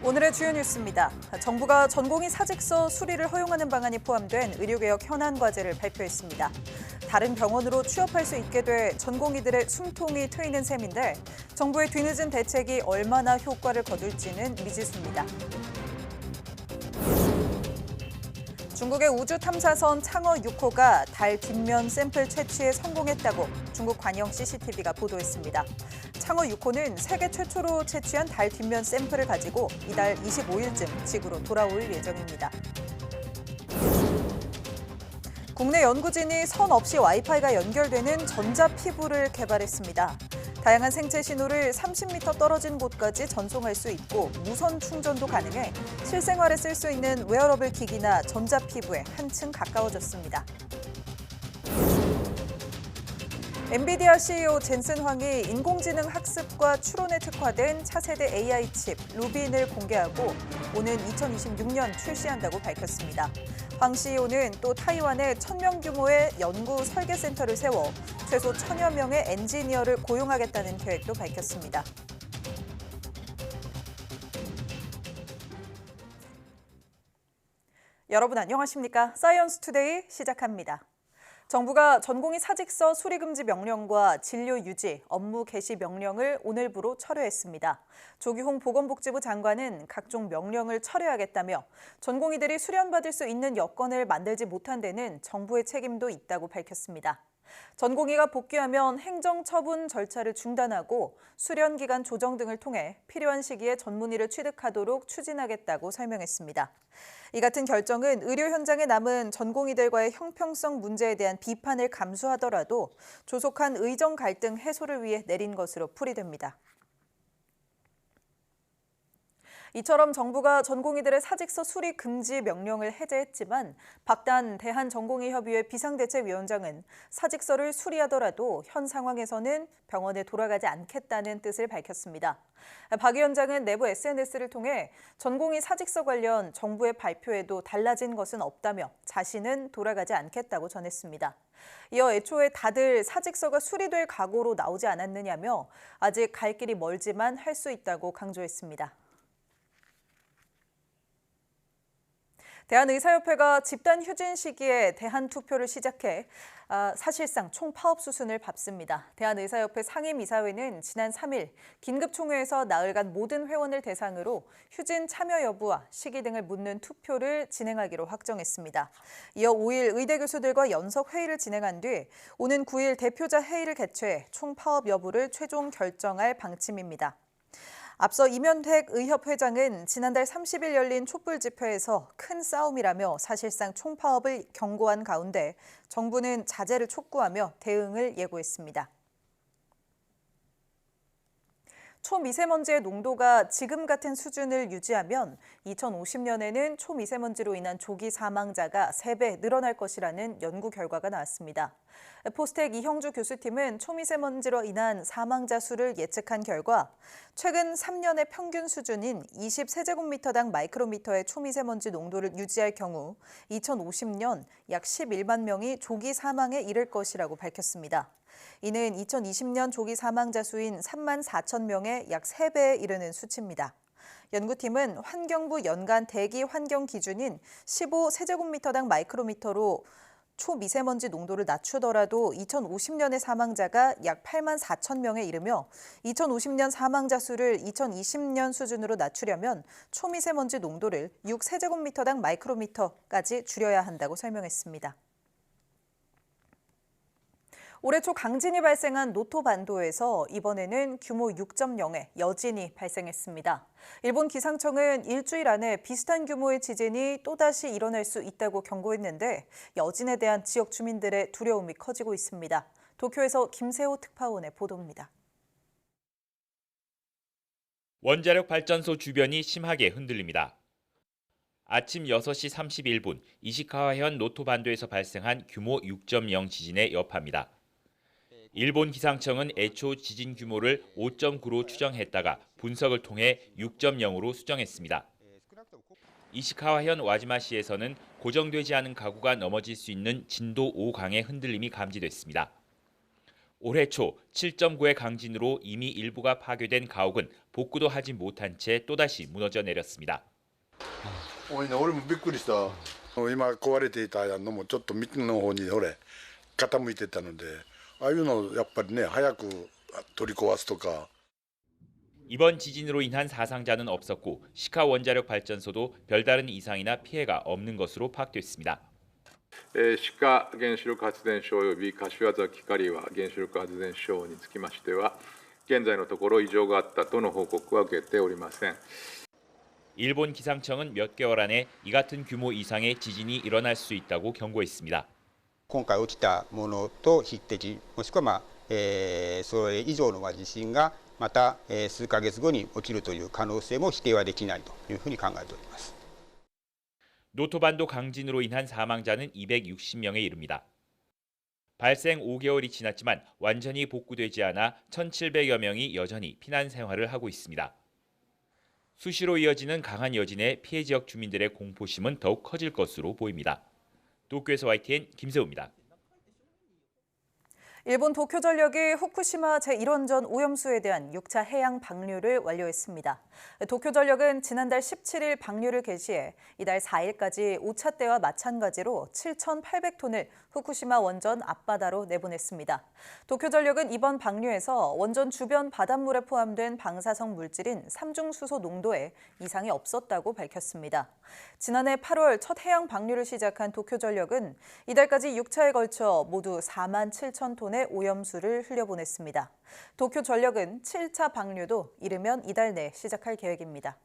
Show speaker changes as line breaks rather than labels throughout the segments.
오늘의 주요 뉴스입니다. 정부가 전공의 사직서 수리를 허용하는 방안이 포함된 의료개혁 현안 과제를 발표했습니다. 다른 병원으로 취업할 수 있게 돼 전공의들의 숨통이 트이는 셈인데 정부의 뒤늦은 대책이 얼마나 효과를 거둘지는 미지수입니다. 중국의 우주 탐사선 창어 6호가 달 뒷면 샘플 채취에 성공했다고 중국 관영 CCTV가 보도했습니다. 창어 6호는 세계 최초로 채취한 달 뒷면 샘플을 가지고 이달 25일쯤 지구로 돌아올 예정입니다. 국내 연구진이 선 없이 와이파이가 연결되는 전자피부를 개발했습니다. 다양한 생체 신호를 30m 떨어진 곳까지 전송할 수 있고 무선 충전도 가능해 실생활에 쓸 수 있는 웨어러블 기기나 전자피부에 한층 가까워졌습니다. 엔비디아 CEO 젠슨 황이 인공지능 학습과 추론에 특화된 차세대 AI 칩 루빈을 공개하고 오는 2026년 출시한다고 밝혔습니다. 황 CEO는 또 타이완에 1,000명 규모의 연구 설계센터를 세워 최소 1,000여 명의 엔지니어를 고용하겠다는 계획도 밝혔습니다. 여러분 안녕하십니까? 사이언스 투데이 시작합니다. 정부가 전공의 사직서 수리 금지 명령과 진료 유지, 업무 개시 명령을 오늘부로 철회했습니다. 조규홍 보건복지부 장관은 각종 명령을 철회하겠다며 전공의들이 수련받을 수 있는 여건을 만들지 못한 데는 정부의 책임도 있다고 밝혔습니다. 전공의가 복귀하면 행정처분 절차를 중단하고 수련기간 조정 등을 통해 필요한 시기에 전문의를 취득하도록 추진하겠다고 설명했습니다. 이 같은 결정은 의료 현장에 남은 전공의들과의 형평성 문제에 대한 비판을 감수하더라도 조속한 의정 갈등 해소를 위해 내린 것으로 풀이됩니다. 이처럼 정부가 전공의들의 사직서 수리 금지 명령을 해제했지만 박단 대한전공의협의회 비상대책위원장은 사직서를 수리하더라도 현 상황에서는 병원에 돌아가지 않겠다는 뜻을 밝혔습니다. 박 위원장은 내부 SNS를 통해 전공의 사직서 관련 정부의 발표에도 달라진 것은 없다며 자신은 돌아가지 않겠다고 전했습니다. 이어 애초에 다들 사직서가 수리될 각오로 나오지 않았느냐며 아직 갈 길이 멀지만 할 수 있다고 강조했습니다. 대한의사협회가 집단 휴진 시기에 대한투표를 시작해 사실상 총파업 수순을 밟습니다. 대한의사협회 상임이사회는 지난 3일 긴급총회에서 나흘간 모든 회원을 대상으로 휴진 참여 여부와 시기 등을 묻는 투표를 진행하기로 확정했습니다. 이어 5일 의대 교수들과 연석 회의를 진행한 뒤 오는 9일 대표자 회의를 개최해 총파업 여부를 최종 결정할 방침입니다. 앞서 이면택 의협회장은 지난달 30일 열린 촛불 집회에서 큰 싸움이라며 사실상 총파업을 경고한 가운데 정부는 자제를 촉구하며 대응을 예고했습니다. 초미세먼지의 농도가 지금 같은 수준을 유지하면 2050년에는 초미세먼지로 인한 조기 사망자가 3배 늘어날 것이라는 연구 결과가 나왔습니다. 포스텍 이형주 교수팀은 초미세먼지로 인한 사망자 수를 예측한 결과 최근 3년의 평균 수준인 20세제곱미터당 마이크로미터의 초미세먼지 농도를 유지할 경우 2050년 약 11만 명이 조기 사망에 이를 것이라고 밝혔습니다. 이는 2020년 조기 사망자 수인 3만 4천 명의 약 3배에 이르는 수치입니다. 연구팀은 환경부 연간 대기 환경 기준인 15세제곱미터당 마이크로미터로 초미세먼지 농도를 낮추더라도 2050년의 사망자가 약 8만 4천 명에 이르며 2050년 사망자 수를 2020년 수준으로 낮추려면 초미세먼지 농도를 6세제곱미터당 마이크로미터까지 줄여야 한다고 설명했습니다. 올해 초 강진이 발생한 노토반도에서 이번에는 규모 6.0의 여진이 발생했습니다. 일본 기상청은 일주일 안에 비슷한 규모의 지진이 또다시 일어날 수 있다고 경고했는데 여진에 대한 지역 주민들의 두려움이 커지고 있습니다. 도쿄에서 김세호 특파원의 보도입니다.
원자력 발전소 주변이 심하게 흔들립니다. 아침 6시 31분 이시카와현 노토반도에서 발생한 규모 6.0 지진의 여파입니다. 일본 기상청은 애초 지진 규모를 5.9로 추정했다가 분석을 통해 6.0으로 수정했습니다. 이시카와현 와지마시에서는 고정되지 않은 가구가 넘어질 수 있는 진도 5강의 흔들림이 감지됐습니다. 올해 초 7.9의 강진으로 이미 일부가 파괴된 가옥은 복구도 하지 못한 채 또다시 무너져 내렸습니다.
俺もびっくりした。今壊れていたのもちょっと幹の方にほれ傾いてたので、ああいうのやっぱりね早く取り壊すとか。
이번 지진으로 인한 사상자는 없었고 시카 원자력 발전소도 별다른 이상이나 피해가 없는 것으로 파악됐습니다.
志賀原子力発電所及び柏崎刈羽原子力発電所につきましては、現在のところ異常があったとの報告は受けておりません。
일본 기상청은 몇 개월 안에 이 같은 규모 이상의 지진이 일어날 수 있다고 경고했습니다.
今回起きたものと匹敵、もしくは、それ以上の地震がまた、数ヶ月後に起きるという可能性も否定はできないというふうに考えております。
노토반도 강진으로 인한 사망자는 260명에 이릅니다. 발생 5개월이 지났지만 완전히 복구되지 않아 1,700여 명이 여전히 피난 생활을 하고 있습니다. 수시로 이어지는 강한 여진에 피해 지역 주민들의 공포심은 더욱 커질 것으로 보입니다. 도쿄에서 YTN 김세우입니다.
일본 도쿄전력이 후쿠시마 제1원전 오염수에 대한 6차 해양 방류를 완료했습니다. 도쿄전력은 지난달 17일 방류를 개시해 이달 4일까지 5차 때와 마찬가지로 7,800톤을 후쿠시마 원전 앞바다로 내보냈습니다. 도쿄전력은 이번 방류에서 원전 주변 바닷물에 포함된 방사성 물질인 삼중수소 농도에 이상이 없었다고 밝혔습니다. 지난해 8월 첫 해양 방류를 시작한 도쿄전력은 이달까지 6차에 걸쳐 모두 4만 7천 톤의 오염수를 흘려보냈습니다. 도쿄전력은 7차 방류도 이르면 이달 내 시작할 계획입니다.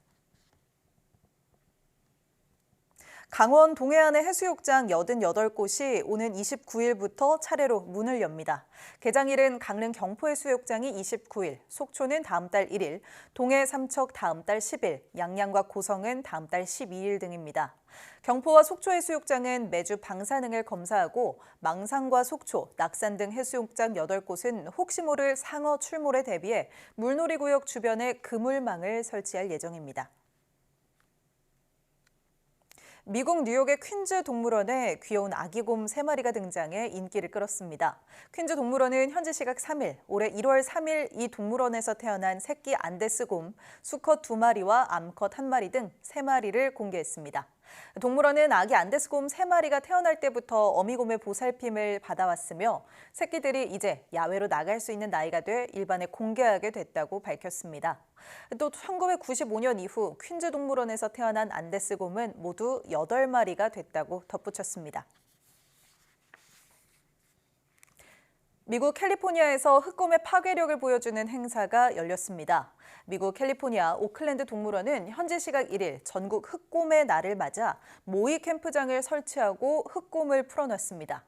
강원 동해안의 해수욕장 88곳이 오는 29일부터 차례로 문을 엽니다. 개장일은 강릉 경포해수욕장이 29일, 속초는 다음 달 1일, 동해 삼척 다음 달 10일, 양양과 고성은 다음 달 12일 등입니다. 경포와 속초 해수욕장은 매주 방사능을 검사하고 망상과 속초, 낙산 등 해수욕장 8곳은 혹시 모를 상어 출몰에 대비해 물놀이 구역 주변에 그물망을 설치할 예정입니다. 미국 뉴욕의 퀸즈 동물원에 귀여운 아기곰 3마리가 등장해 인기를 끌었습니다. 퀸즈 동물원은 현지 시각 3일, 올해 1월 3일 이 동물원에서 태어난 새끼 안데스곰, 수컷 2마리와 암컷 1마리 등 3마리를 공개했습니다. 동물원은 아기 안데스곰 3마리가 태어날 때부터 어미곰의 보살핌을 받아왔으며 새끼들이 이제 야외로 나갈 수 있는 나이가 돼 일반에 공개하게 됐다고 밝혔습니다. 또 1995년 이후 퀸즈 동물원에서 태어난 안데스곰은 모두 8마리가 됐다고 덧붙였습니다. 미국 캘리포니아에서 흑곰의 파괴력을 보여주는 행사가 열렸습니다. 미국 캘리포니아 오클랜드 동물원은 현지 시각 1일 전국 흑곰의 날을 맞아 모의 캠프장을 설치하고 흑곰을 풀어놨습니다.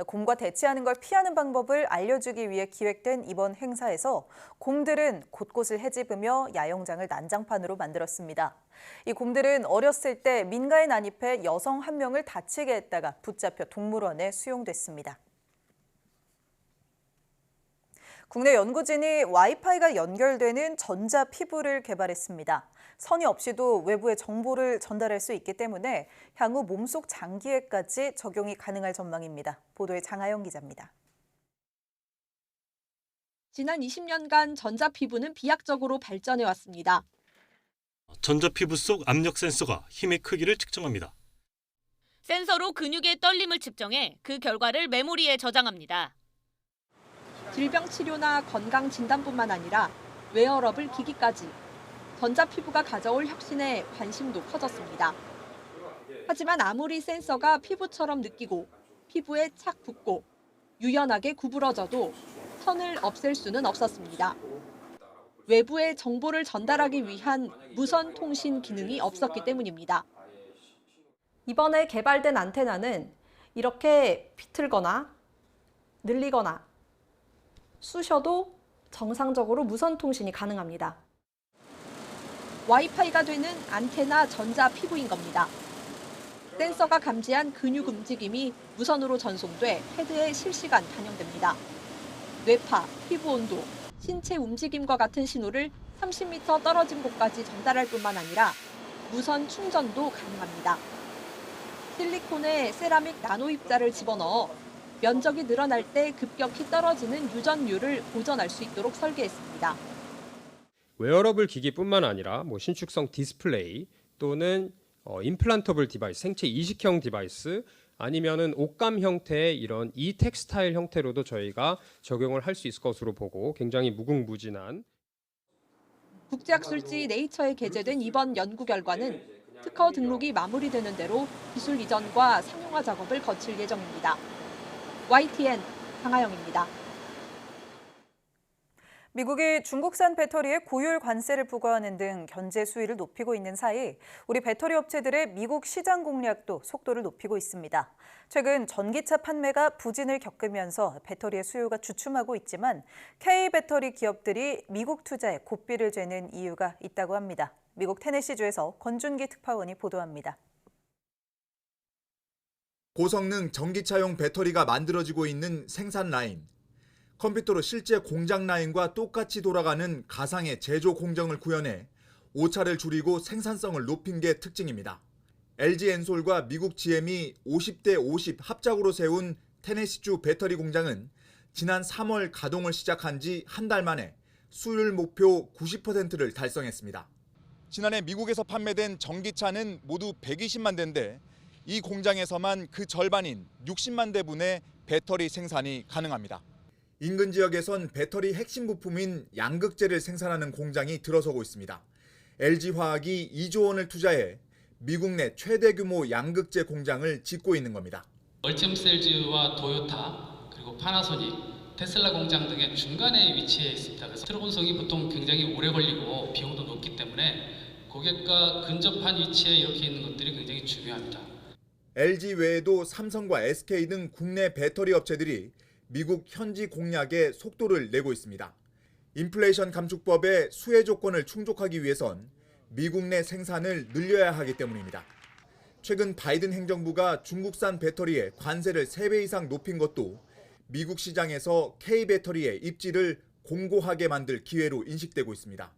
곰과 대치하는 걸 피하는 방법을 알려주기 위해 기획된 이번 행사에서 곰들은 곳곳을 헤집으며 야영장을 난장판으로 만들었습니다. 이 곰들은 어렸을 때 민가에 난입해 여성 1명을 다치게 했다가 붙잡혀 동물원에 수용됐습니다. 국내 연구진이 와이파이가 연결되는 전자 피부를 개발했습니다. 선이 없이도 외부에 정보를 전달할 수 있기 때문에 향후 몸속 장기에까지 적용이 가능할 전망입니다. 보도에 장하영 기자입니다.
지난 20년간 전자피부는 비약적으로 발전해왔습니다.
전자피부 속 압력 센서가 힘의 크기를 측정합니다.
센서로 근육의 떨림을 측정해 그 결과를 메모리에 저장합니다.
질병 치료나 건강 진단뿐만 아니라 웨어러블 기기까지 전자피부가 가져올 혁신에 관심도 커졌습니다. 하지만 아무리 센서가 피부처럼 느끼고 피부에 착 붙고 유연하게 구부러져도 선을 없앨 수는 없었습니다. 외부에 정보를 전달하기 위한 무선 통신 기능이 없었기 때문입니다.
이번에 개발된 안테나는 이렇게 비틀거나 늘리거나 쑤셔도 정상적으로 무선 통신이 가능합니다.
와이파이가 되는 안테나 전자 피부인 겁니다. 센서가 감지한 근육 움직임이 무선으로 전송돼 패드에 실시간 반영됩니다. 뇌파, 피부 온도, 신체 움직임과 같은 신호를 30m 떨어진 곳까지 전달할 뿐만 아니라 무선 충전도 가능합니다. 실리콘에 세라믹 나노 입자를 집어넣어 면적이 늘어날 때 급격히 떨어지는 유전율을 보전할 수 있도록 설계했습니다.
웨어러블 기기뿐만 아니라 신축성 디스플레이 또는 임플란터블 디바이스, 생체 이식형 디바이스 아니면은 옷감 형태의 이런 텍스타일 형태로도 저희가 적용을 할 수 있을 것으로 보고 굉장히 무궁무진한
국제학술지 네이처에 게재된 이번 연구 결과는 특허 등록이 마무리되는 대로 기술 이전과 상용화 작업을 거칠 예정입니다. YTN 강하영입니다.
미국이 중국산 배터리에 고율 관세를 부과하는 등 견제 수위를 높이고 있는 사이 우리 배터리 업체들의 미국 시장 공략도 속도를 높이고 있습니다. 최근 전기차 판매가 부진을 겪으면서 배터리의 수요가 주춤하고 있지만 K배터리 기업들이 미국 투자에 고삐를 죄는 이유가 있다고 합니다. 미국 테네시주에서 권준기 특파원이 보도합니다.
고성능 전기차용 배터리가 만들어지고 있는 생산 라인. 컴퓨터로 실제 공장 라인과 똑같이 돌아가는 가상의 제조 공정을 구현해 오차를 줄이고 생산성을 높인 게 특징입니다. LG 엔솔과 미국 GM이 50대 50 합작으로 세운 테네시주 배터리 공장은 지난 3월 가동을 시작한 지 한 달 만에 수율 목표 90%를 달성했습니다. 지난해 미국에서 판매된 전기차는 모두 120만 대인데 이 공장에서만 그 절반인 60만 대분의 배터리 생산이 가능합니다. 인근 지역에선 배터리 핵심 부품인 양극재를 생산하는 공장이 들어서고 있습니다. LG화학이 2조 원을 투자해 미국 내 최대 규모 양극재 공장을 짓고 있는 겁니다.
얼티엄셀즈와 도요타 그리고 파나소닉, 테슬라 공장 등의 중간에 위치해 있습니다. 그래서 트러블성이 보통 굉장히 오래 걸리고 비용도 높기 때문에 고객과 근접한 위치에 이렇게 있는 것들이 굉장히 중요합니다.
LG 외에도 삼성과 SK 등 국내 배터리 업체들이 미국 현지 공략에 속도를 내고 있습니다. 인플레이션 감축법의 수혜 조건을 충족하기 위해선 미국 내 생산을 늘려야 하기 때문입니다. 최근 바이든 행정부가 중국산 배터리에 관세를 3배 이상 높인 것도 미국 시장에서 K배터리의 입지를 공고하게 만들 기회로 인식되고 있습니다.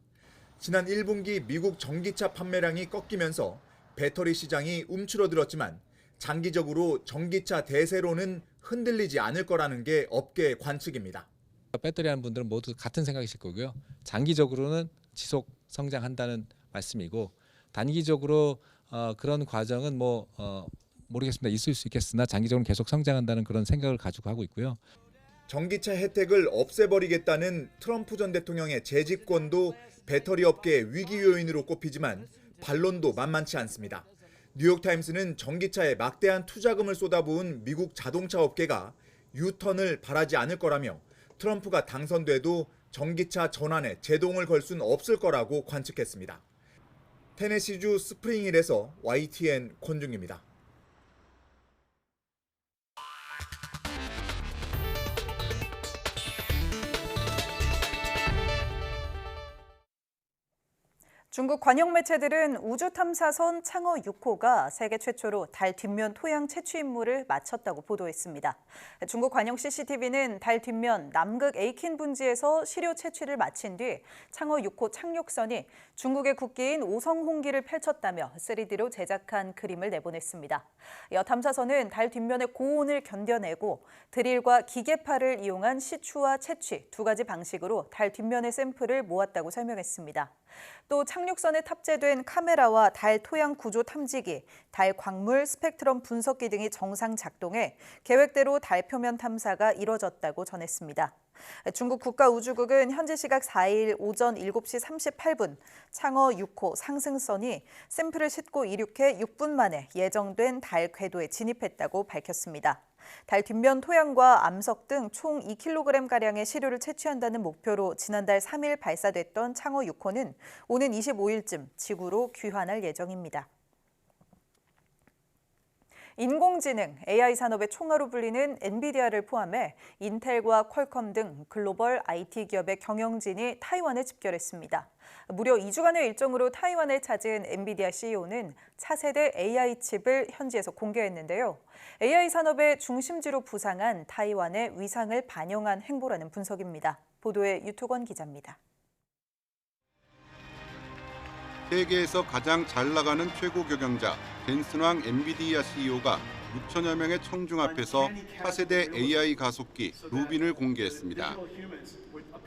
지난 1분기 미국 전기차 판매량이 꺾이면서 배터리 시장이 움츠러들었지만 장기적으로 전기차 대세로는 흔들리지 않을 거라는 게 업계의 관측입니다.
배터리 하는 분들은 모두 같은 생각이실 거고요. 장기적으로는 지속 성장한다는 말씀이고 단기적으로 그런 과정은 모르겠습니다. 있을 수 있겠으나 장기적으로 계속 성장한다는 그런 생각을 가지고 하고 있고요.
전기차 혜택을 없애버리겠다는 트럼프 전 대통령의 재집권도 배터리 업계의 위기 요인으로 꼽히지만 반론도 만만치 않습니다. 뉴욕타임스는 전기차에 막대한 투자금을 쏟아부은 미국 자동차 업계가 유턴을 바라지 않을 거라며 트럼프가 당선돼도 전기차 전환에 제동을 걸 수는 없을 거라고 관측했습니다. 테네시주 스프링힐에서 YTN 권중입니다.
중국 관영 매체들은 우주 탐사선 창어 6호가 세계 최초로 달 뒷면 토양 채취 임무를 마쳤다고 보도했습니다. 중국 관영 CCTV는 달 뒷면 남극 에이킨 분지에서 시료 채취를 마친 뒤 창어 6호 착륙선이 중국의 국기인 오성 홍기를 펼쳤다며 3D로 제작한 그림을 내보냈습니다. 이어 탐사선은 달 뒷면의 고온을 견뎌내고 드릴과 기계팔을 이용한 시추와 채취 두 가지 방식으로 달 뒷면의 샘플을 모았다고 설명했습니다. 또 착륙선에 탑재된 카메라와 달 토양 구조 탐지기, 달 광물 스펙트럼 분석기 등이 정상 작동해 계획대로 달 표면 탐사가 이뤄졌다고 전했습니다. 중국 국가우주국은 현지 시각 4일 오전 7시 38분 창어 6호 상승선이 샘플을 싣고 이륙해 6분 만에 예정된 달 궤도에 진입했다고 밝혔습니다. 달 뒷면 토양과 암석 등 총 2kg가량의 시료를 채취한다는 목표로 지난달 3일 발사됐던 창어 6호는 오는 25일쯤 지구로 귀환할 예정입니다. 인공지능, AI 산업의 총화로 불리는 엔비디아를 포함해 인텔과 퀄컴 등 글로벌 IT 기업의 경영진이 타이완에 집결했습니다. 무려 2주간의 일정으로 타이완을 찾은 엔비디아 CEO는 차세대 AI 칩을 현지에서 공개했는데요. AI 산업의 중심지로 부상한 타이완의 위상을 반영한 행보라는 분석입니다. 보도에 유토건 기자입니다.
세계에서 가장 잘 나가는 최고 경영자 젠슨 왕 엔비디아 CEO가 6천여 명의 청중 앞에서 차세대 AI 가속기 루빈을 공개했습니다.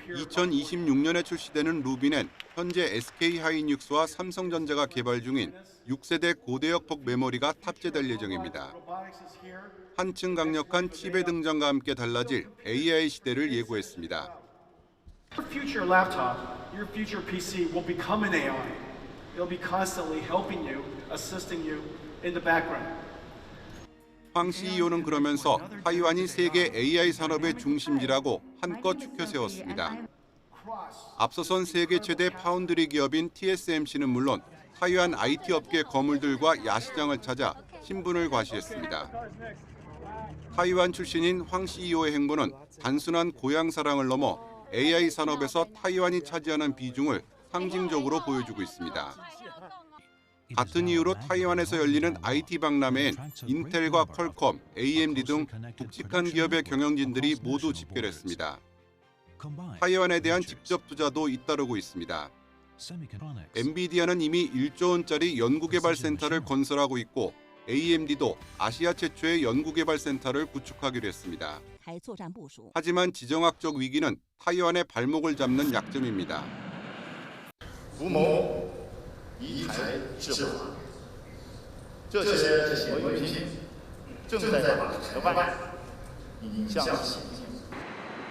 2026년에 출시되는 루빈엔 현재 SK하이닉스와 삼성전자가 개발 중인 6세대 고대역폭 메모리가 탑재될 예정입니다. 한층 강력한 칩의 등장과 함께 달라질 AI 시대를 예고했습니다.
Your future laptop, your future PC will become an AI. It'll be constantly helping you, assisting you in the background.
황 CEO는 그러면서 타이완이 세계 AI 산업의 중심지라고 한껏 추켜 세웠습니다. 앞서선 세계 최대 파운드리 기업인 TSMC는 물론 타이완 IT 업계 거물들과 야시장을 찾아 신분을 과시했습니다. 타이완 출신인 황 CEO의 행보는 단순한 고향 사랑을 넘어 AI 산업에서 타이완이 차지하는 비중을 상징적으로 보여주고 있습니다. 같은 이유로 타이완에서 열리는 IT 박람회엔 인텔과 퀄컴, AMD 등 굵직한 기업의 경영진들이 모두 집결했습니다. 타이완에 대한 직접 투자도 잇따르고 있습니다. 엔비디아는 이미 1조 원짜리 연구개발센터를 건설하고 있고 AMD도 아시아 최초의 연구개발센터를 구축하기로 했습니다. 하지만 지정학적 위기는 타이완의 발목을 잡는 약점입니다.
移台治华，这些文凭正在把台湾引向前进。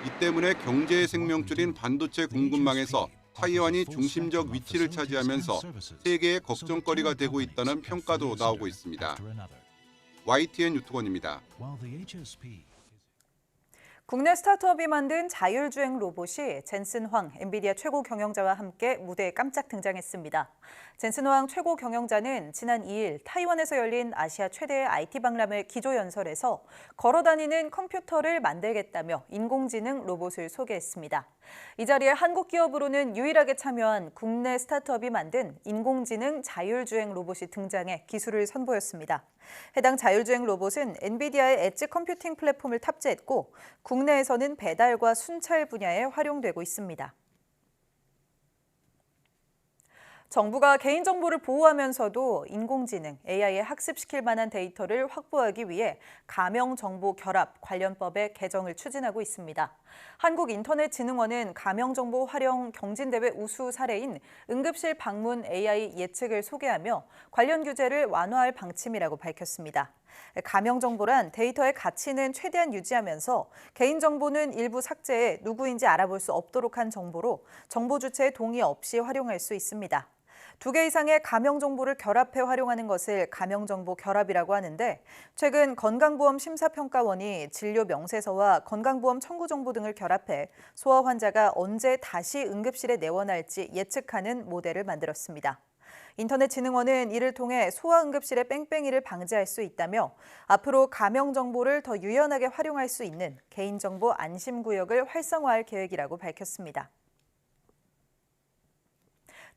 이 때문에 경제의 생명줄인 반도체 공급망에서 타이완이 중심적 위치를 차지하면서 세계의 걱정거리가 되고 있다는 평가도 나오고 있습니다. YTN 유튜건입니다.
국내 스타트업이 만든 자율주행 로봇이 젠슨 황 엔비디아 최고 경영자와 함께 무대에 깜짝 등장했습니다. 젠슨 황 최고 경영자는 지난 2일 타이완에서 열린 아시아 최대의 IT 박람회 기조연설에서 걸어다니는 컴퓨터를 만들겠다며 인공지능 로봇을 소개했습니다. 이 자리에 한국 기업으로는 유일하게 참여한 국내 스타트업이 만든 인공지능 자율주행 로봇이 등장해 기술을 선보였습니다. 해당 자율주행 로봇은 엔비디아의 엣지 컴퓨팅 플랫폼을 탑재했고 국내에서는 배달과 순찰 분야에 활용되고 있습니다. 정부가 개인정보를 보호하면서도 인공지능, AI에 학습시킬 만한 데이터를 확보하기 위해 가명정보 결합 관련법의 개정을 추진하고 있습니다. 한국인터넷진흥원은 가명정보 활용 경진대회 우수 사례인 응급실 방문 AI 예측을 소개하며 관련 규제를 완화할 방침이라고 밝혔습니다. 가명정보란 데이터의 가치는 최대한 유지하면서 개인정보는 일부 삭제해 누구인지 알아볼 수 없도록 한 정보로 정보 주체의 동의 없이 활용할 수 있습니다. 2개 이상의 가명정보를 결합해 활용하는 것을 가명정보 결합이라고 하는데 최근 건강보험 심사평가원이 진료 명세서와 건강보험 청구 정보 등을 결합해 소아 환자가 언제 다시 응급실에 내원할지 예측하는 모델을 만들었습니다. 인터넷진흥원은 이를 통해 소아응급실의 뺑뺑이를 방지할 수 있다며 앞으로 가명정보를 더 유연하게 활용할 수 있는 개인정보 안심구역을 활성화할 계획이라고 밝혔습니다.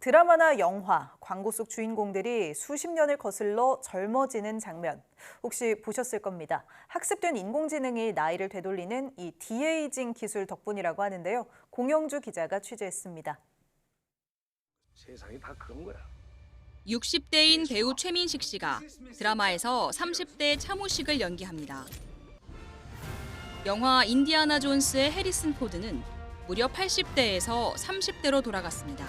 드라마나 영화, 광고 속 주인공들이 수십 년을 거슬러 젊어지는 장면 혹시 보셨을 겁니다. 학습된 인공지능이 나이를 되돌리는 이 디에이징 기술 덕분이라고 하는데요. 공영주 기자가 취재했습니다.
세상이 다 그런 거야.
60대인 배우 최민식 씨가 드라마에서 30대 차모식을 연기합니다. 영화 인디아나 존스의 해리슨 포드는 무려 80대에서 30대로 돌아갔습니다.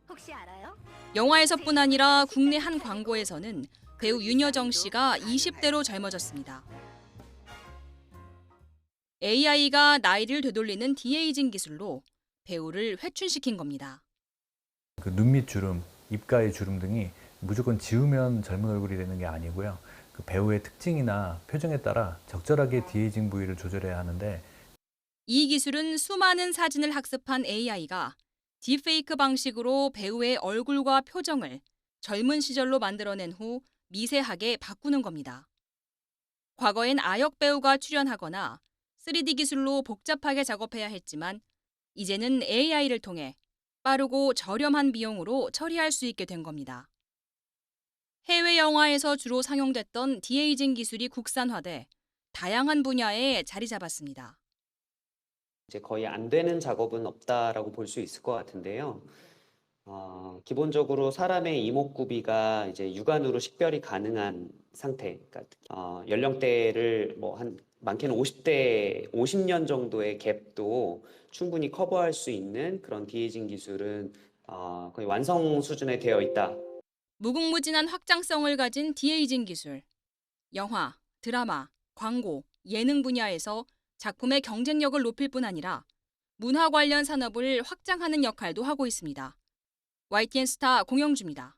혹시 알아요?
영화에서뿐 아니라 국내 한 광고에서는 배우 윤여정 씨가 20대로 젊어졌습니다. AI가 나이를 되돌리는 디에이징 기술로 배우를 회춘시킨 겁니다.
그 눈밑 주름, 입가의 주름 등이 무조건 지우면 젊은 얼굴이 되는 게 아니고요. 그 배우의 특징이나 표정에 따라 적절하게 디에이징 부위를 조절해야 하는데
이 기술은 수많은 사진을 학습한 AI가 딥페이크 방식으로 배우의 얼굴과 표정을 젊은 시절로 만들어낸 후 미세하게 바꾸는 겁니다. 과거엔 아역 배우가 출연하거나 3D 기술로 복잡하게 작업해야 했지만 이제는 AI를 통해 빠르고 저렴한 비용으로 처리할 수 있게 된 겁니다. 해외 영화에서 주로 상용됐던 디에이징 기술이 국산화돼 다양한 분야에 자리 잡았습니다.
이제 거의 안 되는 작업은 없다라고 볼 수 있을 것 같은데요. 기본적으로 사람의 이목구비가 이제 육안으로 식별이 가능한 상태, 그러니까 연령대를 뭐 한 많게는 50년 정도의 갭도 충분히 커버할 수 있는 그런 디에이징 기술은 거의 완성 수준에 되어 있다.
무궁무진한 확장성을 가진 디에이징 기술. 영화, 드라마, 광고, 예능 분야에서 작품의 경쟁력을 높일 뿐 아니라 문화 관련 산업을 확장하는 역할도 하고 있습니다. YTN 스타 공영주입니다.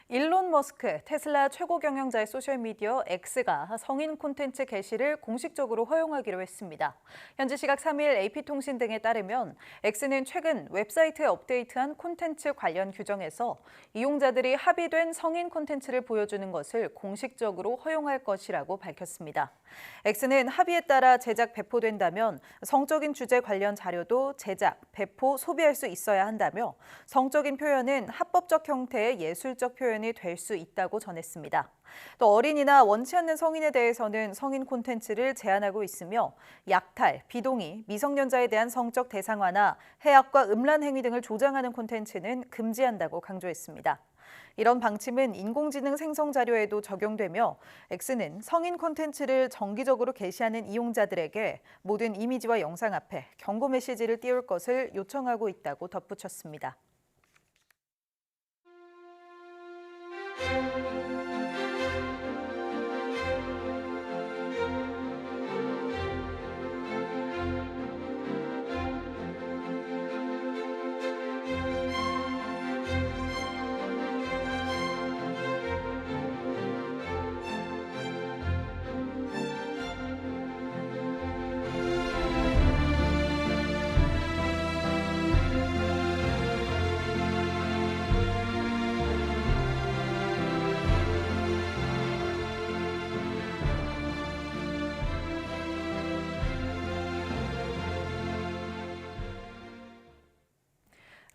일론 머스크, 테슬라 최고 경영자의 소셜미디어 X가 성인 콘텐츠 게시를 공식적으로 허용하기로 했습니다. 현지 시각 3일 AP통신 등에 따르면 X는 최근 웹사이트에 업데이트한 콘텐츠 관련 규정에서 이용자들이 합의된 성인 콘텐츠를 보여주는 것을 공식적으로 허용할 것이라고 밝혔습니다. X는 합의에 따라 제작, 배포된다면 성적인 주제 관련 자료도 제작, 배포, 소비할 수 있어야 한다며 성적인 표현은 합법적 형태의 예술적 표현이 될 수 있다고 전했습니다. 또 어린이나 원치 않는 성인에 대해서는 성인 콘텐츠를 제한하고 있으며 약탈, 비동의, 미성년자에 대한 성적 대상화나 해악과 음란 행위 등을 조장하는 콘텐츠는 금지한다고 강조했습니다. 이런 방침은 인공지능 생성 자료에도 적용되며 X는 성인 콘텐츠를 정기적으로 게시하는 이용자들에게 모든 이미지와 영상 앞에 경고 메시지를 띄울 것을 요청하고 있다고 덧붙였습니다.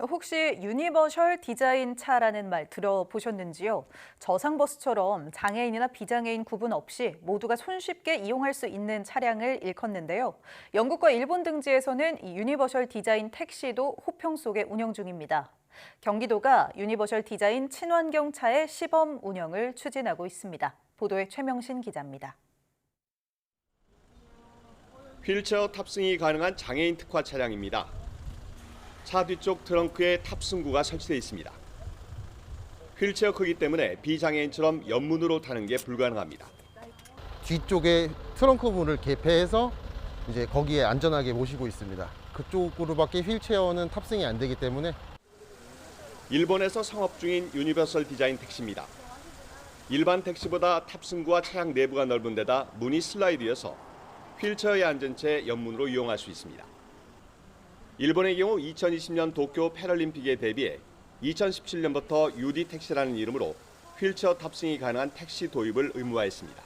혹시 유니버셜 디자인 차라는 말 들어보셨는지요? 저상버스처럼 장애인이나 비장애인 구분 없이 모두가 손쉽게 이용할 수 있는 차량을 일컫는데요. 영국과 일본 등지에서는 이 유니버셜 디자인 택시도 호평 속에 운영 중입니다. 경기도가 유니버셜 디자인 친환경 차의 시범 운영을 추진하고 있습니다. 보도에 최명신 기자입니다.
휠체어 탑승이 가능한 장애인 특화 차량입니다. 차 뒤쪽 트렁크에 탑승구가 설치되어 있습니다. 휠체어 크기 때문에 비장애인처럼 옆문으로 타는 게 불가능합니다.
뒤쪽에 트렁크 문을 개폐해서 이제 거기에 안전하게 모시고 있습니다. 그쪽으로밖에 휠체어는 탑승이 안 되기 때문에.
일본에서 상업 중인 유니버설 디자인 택시입니다. 일반 택시보다 탑승구와 차량 내부가 넓은 데다 문이 슬라이드여서 휠체어에 앉은 채 옆문으로 이용할 수 있습니다. 일본의 경우 2020년 도쿄 패럴림픽에 대비해 2017년부터 UD 택시라는 이름으로 휠체어 탑승이 가능한 택시 도입을 의무화했습니다.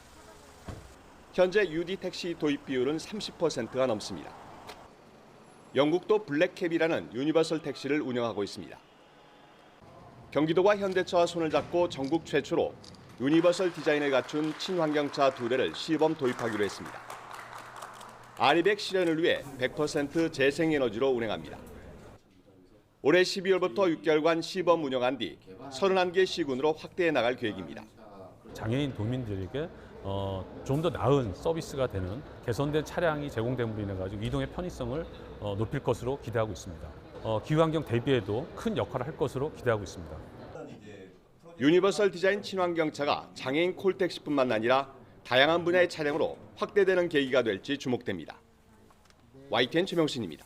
현재 UD 택시 도입 비율은 30%가 넘습니다. 영국도 블랙캡이라는 유니버설 택시를 운영하고 있습니다. 경기도가 현대차와 손을 잡고 전국 최초로 유니버설 디자인을 갖춘 친환경차 2대를 시범 도입하기로 했습니다. 아리백 실현을 위해 100% 재생에너지로 운행합니다. 올해 12월부터 6개월간 시범 운영한 뒤 31개 시군으로 확대해 나갈 계획입니다.
장애인 도민들에게 좀 더 나은 서비스가 되는 개선된 차량이 제공됨으로 인해 가지고 이동의 편의성을 높일 것으로 기대하고 있습니다. 기후환경 대비에도 큰 역할을 할 것으로 기대하고 있습니다.
유니버설 디자인 친환경차가 장애인 콜택시뿐만 아니라 다양한 분야의 차량으로 확대되는 계기가 될지 주목됩니다. YTN 최명신입니다.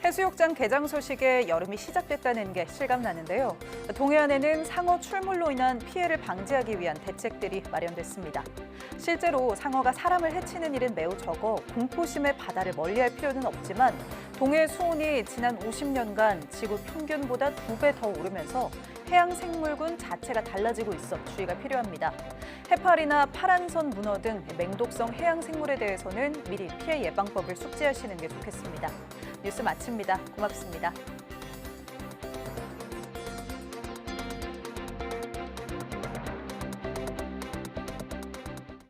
해수욕장 개장 소식에 여름이 시작됐다는 게 실감나는데요. 동해안에는 상어 출몰로 인한 피해를 방지하기 위한 대책들이 마련됐습니다. 실제로 상어가 사람을 해치는 일은 매우 적어 공포심에 바다를 멀리할 필요는 없지만 동해 수온이 지난 50년간 지구 평균보다 2배 더 오르면서 해양 생물군 자체가 달라지고 있어 주의가 필요합니다. 해파리나 파란선 문어 등 맹독성 해양 생물에 대해서는 미리 피해 예방법을 숙지하시는 게 좋겠습니다. 뉴스 마칩니다. 고맙습니다.